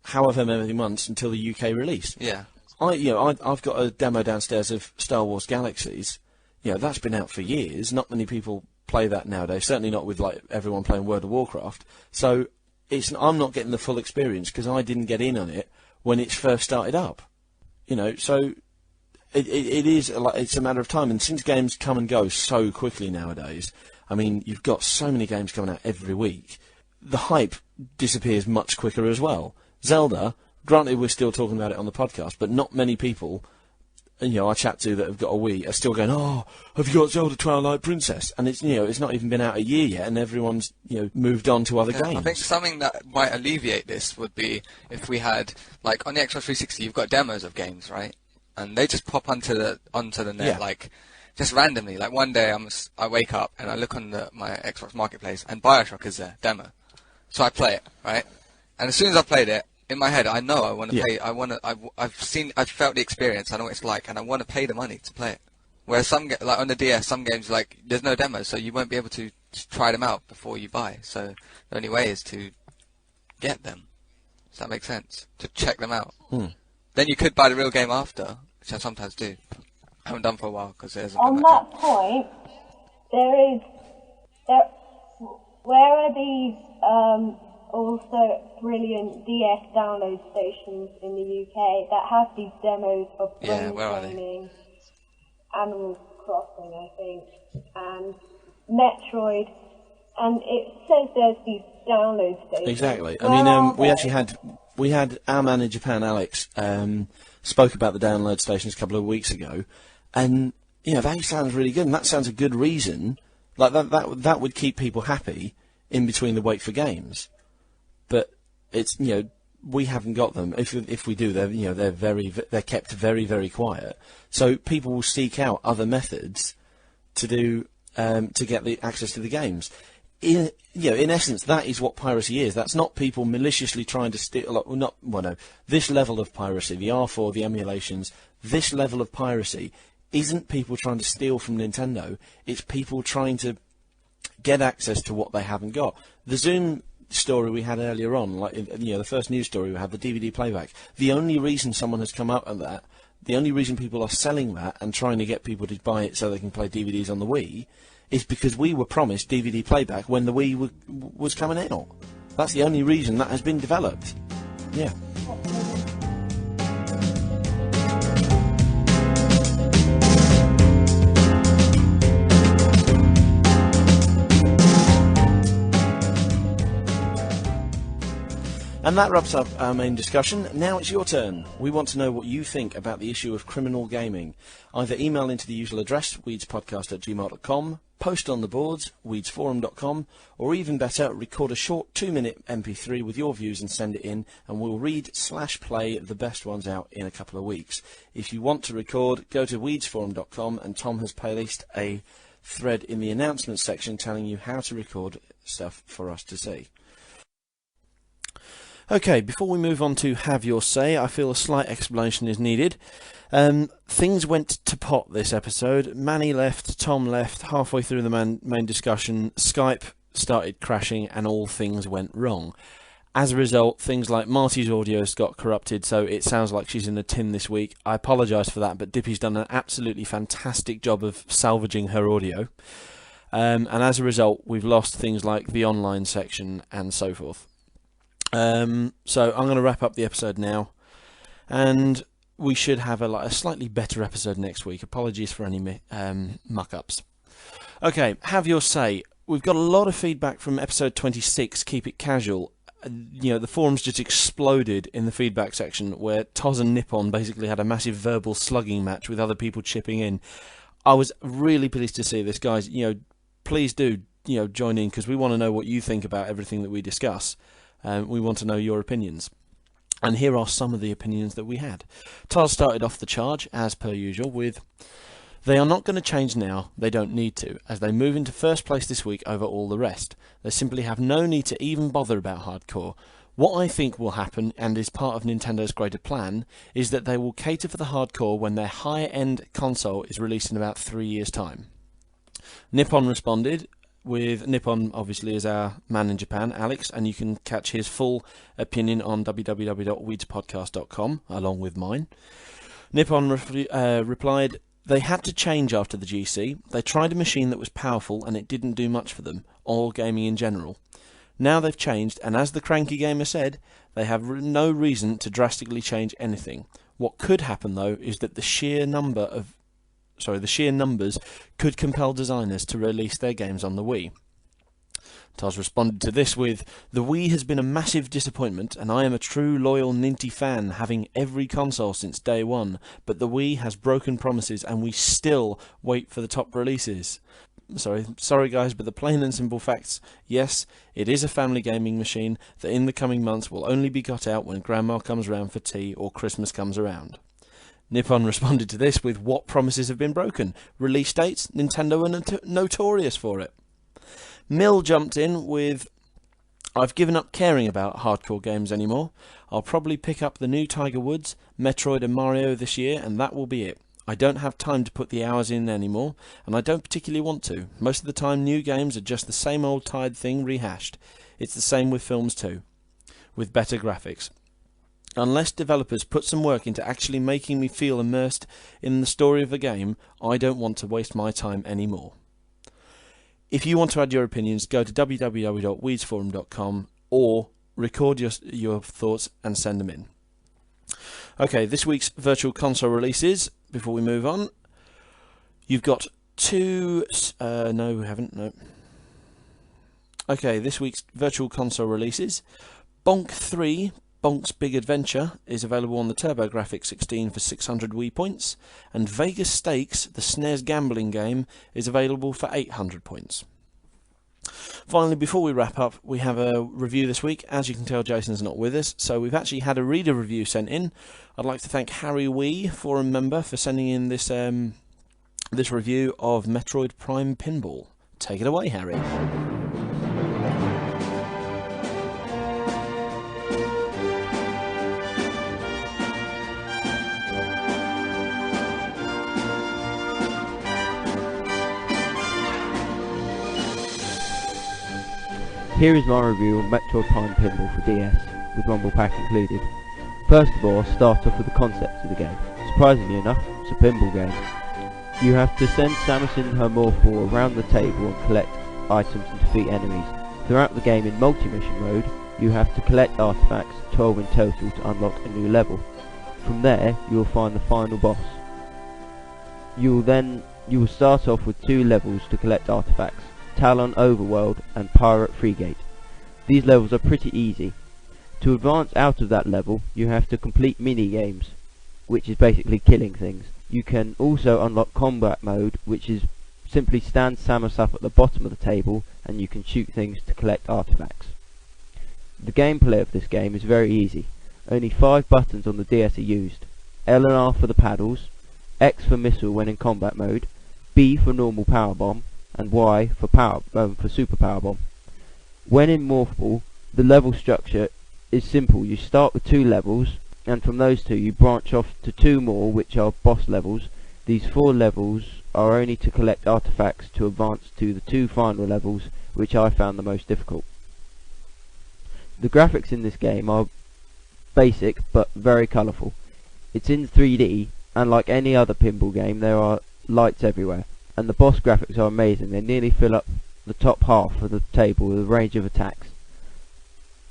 however many months until the UK release. Yeah. I've got a demo downstairs of Star Wars Galaxies. That's been out for years. Not many people play that nowadays. Certainly not with everyone playing World of Warcraft. So I'm not getting the full experience because I didn't get in on it when it first started up. So it's a matter of time. And since games come and go so quickly nowadays, I mean, you've got so many games coming out every week, the hype disappears much quicker as well. Zelda, granted we're still talking about it on the podcast, but not many people, I chat to that have got a Wii are still going, oh, have you got Zelda Twilight Princess? And it's not even been out a year yet, and everyone's, moved on to other games. I think something that might alleviate this would be if we had, on the Xbox 360, you've got demos of games, right? And they just pop onto the net, just randomly. Like one day I wake up and I look on my Xbox Marketplace and BioShock is there, demo. So I play it, right? And as soon as I've played it, in my head, I know I want to pay. I've felt the experience. I know what it's like, and I want to pay the money to play it. Whereas on the DS, some games there's no demo, so you won't be able to try them out before you buy. So the only way is to get them. Does that make sense? To check them out. Then you could buy the real game after, which I sometimes do. I haven't done for a while because there's. On that point, where are these also brilliant DS download stations in the UK that have these demos of Gaming, Animal Crossing, I think, and Metroid, and it says there's these download stations. Exactly. I mean, we had our man in Japan, Alex, spoke about the download stations a couple of weeks ago, and that sounds really good, and that sounds a good reason. Like that would keep people happy in between the wait for games. But it's we haven't got them. If we do, they're kept very, very quiet. So people will seek out other methods to do to get the access to the games. In essence, that is what piracy is. That's not people maliciously trying to steal. This level of piracy, the R4, the emulations, this level of piracy isn't people trying to steal from Nintendo. It's people trying to get access to what they haven't got. The Zoom story we had earlier on, the first news story we had, the DVD playback. The only reason someone has come out of that, the only reason people are selling that and trying to get people to buy it so they can play DVDs on the Wii, is because we were promised DVD playback when the Wii was coming out. That's the only reason that has been developed. Yeah. And that wraps up our main discussion. Now it's your turn. We want to know what you think about the issue of criminal gaming. Either email into the usual address, weedspodcast@gmail.com, post on the boards, weedsforum.com, or even better, record a short 2-minute MP3 with your views and send it in, and we'll read/play the best ones out in a couple of weeks. If you want to record, go to weedsforum.com, and Tom has placed a thread in the announcements section telling you how to record stuff for us to see. Okay, before we move on to Have Your Say, I feel a slight explanation is needed. Things went to pot this episode. Manny left, Tom left, halfway through the main discussion, Skype started crashing and all things went wrong. As a result, things like Marty's audios got corrupted, so it sounds like she's in a tin this week. I apologise for that, but Dippy's done an absolutely fantastic job of salvaging her audio. And as a result, we've lost things like the online section and so forth. So I'm going to wrap up the episode now, and we should have a slightly better episode next week. Apologies for any muck-ups. Okay, Have Your Say. We've got a lot of feedback from episode 26, Keep It Casual. the forums just exploded in the feedback section where Toz and Nippon basically had a massive verbal slugging match with other people chipping in. I was really pleased to see this, guys. Please do join in, because we want to know what you think about everything that we discuss. We want to know your opinions. And here are some of the opinions that we had. Toz started off the charge, as per usual, with, "They are not going to change now, they don't need to, as they move into first place this week over all the rest. They simply have no need to even bother about hardcore. What I think will happen, and is part of Nintendo's greater plan, is that they will cater for the hardcore when their higher-end console is released in about 3 years' time." Nippon responded with, Nippon obviously is our man in Japan, Alex, and you can catch his full opinion on www.weedspodcast.com, along with mine. Nippon replied, "They had to change after the GC. They tried a machine that was powerful and it didn't do much for them, or gaming in general. Now they've changed, and as the cranky gamer said, they have no reason to drastically change anything. What could happen, though, is that the sheer numbers could compel designers to release their games on the Wii." Taz responded to this with, "The Wii has been a massive disappointment, and I am a true loyal Ninty fan, having every console since day one, but the Wii has broken promises and we still wait for the top releases. Sorry guys, but the plain and simple facts, yes, it is a family gaming machine that in the coming months will only be got out when Grandma comes round for tea or Christmas comes around." Nippon responded to this with, "What promises have been broken? Release dates? Nintendo are notorious for it." Mill jumped in with, "I've given up caring about hardcore games anymore. I'll probably pick up the new Tiger Woods, Metroid and Mario this year, and that will be it. I don't have time to put the hours in anymore, and I don't particularly want to. Most of the time new games are just the same old tired thing rehashed. It's the same with films too, with better graphics. Unless developers put some work into actually making me feel immersed in the story of a game, I don't want to waste my time anymore." If you want to add your opinions, go to www.weedsforum.com or record your thoughts and send them in. Okay, this week's Virtual Console releases, before we move on. You've got two... no, we haven't, no. Okay, this week's Virtual Console releases. Bonk 3... Bonk's Big Adventure is available on the TurboGrafx 16 for 600 Wii points, and Vegas Stakes, the SNES gambling game, is available for 800 points. Finally, before we wrap up, we have a review this week. As you can tell, Jason's not with us, so we've actually had a reader review sent in. I'd like to thank Harry Wee, forum member, for sending in this review of Metroid Prime Pinball. Take it away, Harry. Here is my review on Metroid Prime Pinball for DS, with Rumble Pack included. First of all, I'll start off with the concept of the game. Surprisingly enough, it's a pinball game. You have to send Samus and her Morphle around the table and collect items and defeat enemies. Throughout the game in multi-mission mode, you have to collect artifacts, 12 in total, to unlock a new level. From there, you will find the final boss. You will start off with 2 levels to collect artifacts. Talon Overworld and Pirate Frigate. These levels are pretty easy. To advance out of that level, you have to complete mini-games, which is basically killing things. You can also unlock combat mode, which is simply stand Samus up at the bottom of the table and you can shoot things to collect artifacts. The gameplay of this game is very easy. Only 5 buttons on the DS are used. L and R for the paddles, X for missile when in combat mode, B for normal power bomb, and Y for super power bomb. When in Morphle, the level structure is simple. You start with 2 levels, and from those 2 you branch off to 2 more, which are boss levels. These 4 levels are only to collect artifacts to advance to the 2 final levels, which I found the most difficult. The graphics in this game are basic but very colourful. It's in 3D, and like any other pinball game, there are lights everywhere. And the boss graphics are amazing. They nearly fill up the top half of the table with a range of attacks.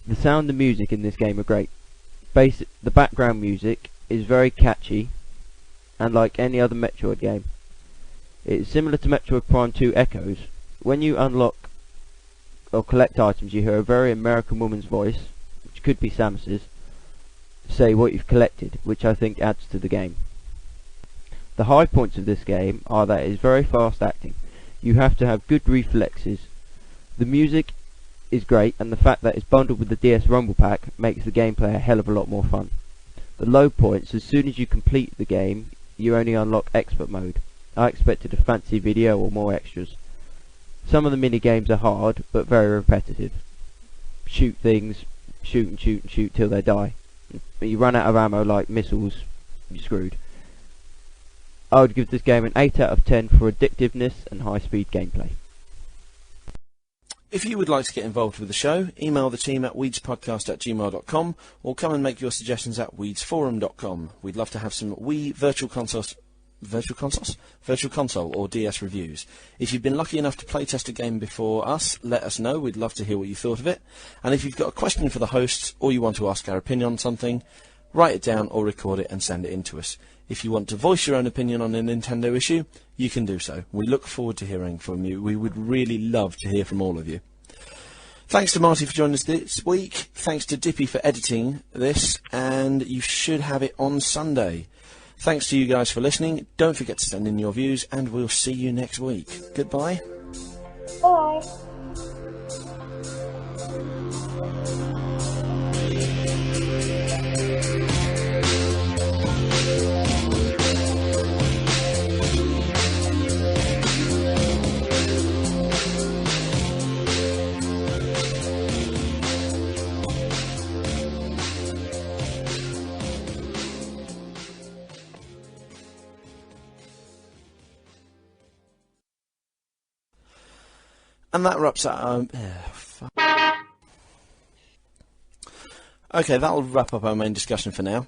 The sound and music in this game are great. The background music is very catchy, and like any other Metroid game. It is similar to Metroid Prime 2 Echoes. When you unlock or collect items, you hear a very American woman's voice, could be Samus's, say what you've collected, which I think adds to the game. The high points of this game are that it is very fast acting. You have to have good reflexes. The music is great, and the fact that it's bundled with the DS Rumble Pack makes the gameplay a hell of a lot more fun. The low points, as soon as you complete the game, you only unlock expert mode. I expected a fancy video or more extras. Some of the mini games are hard, but very repetitive. Shoot things, shoot and shoot and shoot till they die. But you run out of ammo like missiles, you're screwed. I would give this game an 8 out of 10 for addictiveness and high-speed gameplay. If you would like to get involved with the show, email the team at weedspodcast@gmail.com or come and make your suggestions at weedsforum.com. We'd love to have some Wii Virtual Console or DS reviews. If you've been lucky enough to playtest a game before us, let us know. We'd love to hear what you thought of it. And if you've got a question for the hosts or you want to ask our opinion on something, write it down or record it and send it in to us. If you want to voice your own opinion on a Nintendo issue, you can do so. We look forward to hearing from you. We would really love to hear from all of you. Thanks to Marty for joining us this week. Thanks to Dippy for editing this, and you should have it on Sunday. Thanks to you guys for listening. Don't forget to send in your views, and we'll see you next week. Goodbye. Bye. And that wraps up. Okay, that'll wrap up our main discussion for now.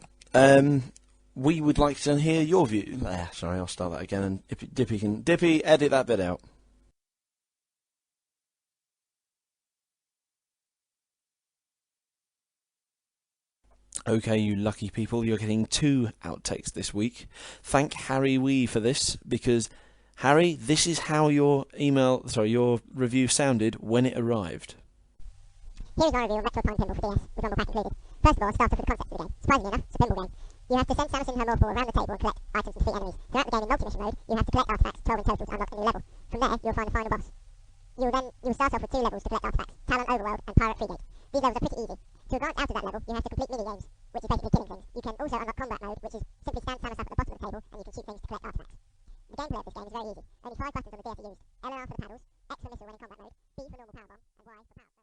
We would like to hear your view. Sorry, I'll start that again, and Dippy, edit that bit out. Okay, you lucky people, you're getting 2 outtakes this week. Thank Harry Wee for this, because Harry, this is how your review sounded when it arrived. Here is my review of Metroid Prime Pinball for DS, with Rumble Pack included. First of all, start off with the concept of the game. Surprisingly enough, it's a pinball game. You have to send Samus and her morphle around the table and collect items to defeat enemies. Throughout the game in multi-mission mode, you have to collect artifacts, 12 in total, to unlock a new level. From there, you'll find the final boss. You'll start off with 2 levels to collect artifacts, Talon Overworld and Pirate Frigate. These levels are pretty easy. To advance out of that level, you have to complete mini-games, which is basically killing things. You can also unlock combat mode, which is simply stand Samus up at the bottom of the table and you can shoot things to collect artifacts. The gameplay of this game is very easy. Only 5 buttons on the DS are used. LR for the paddles, X for missile when in combat mode, B for normal powerbomb, and Y for power.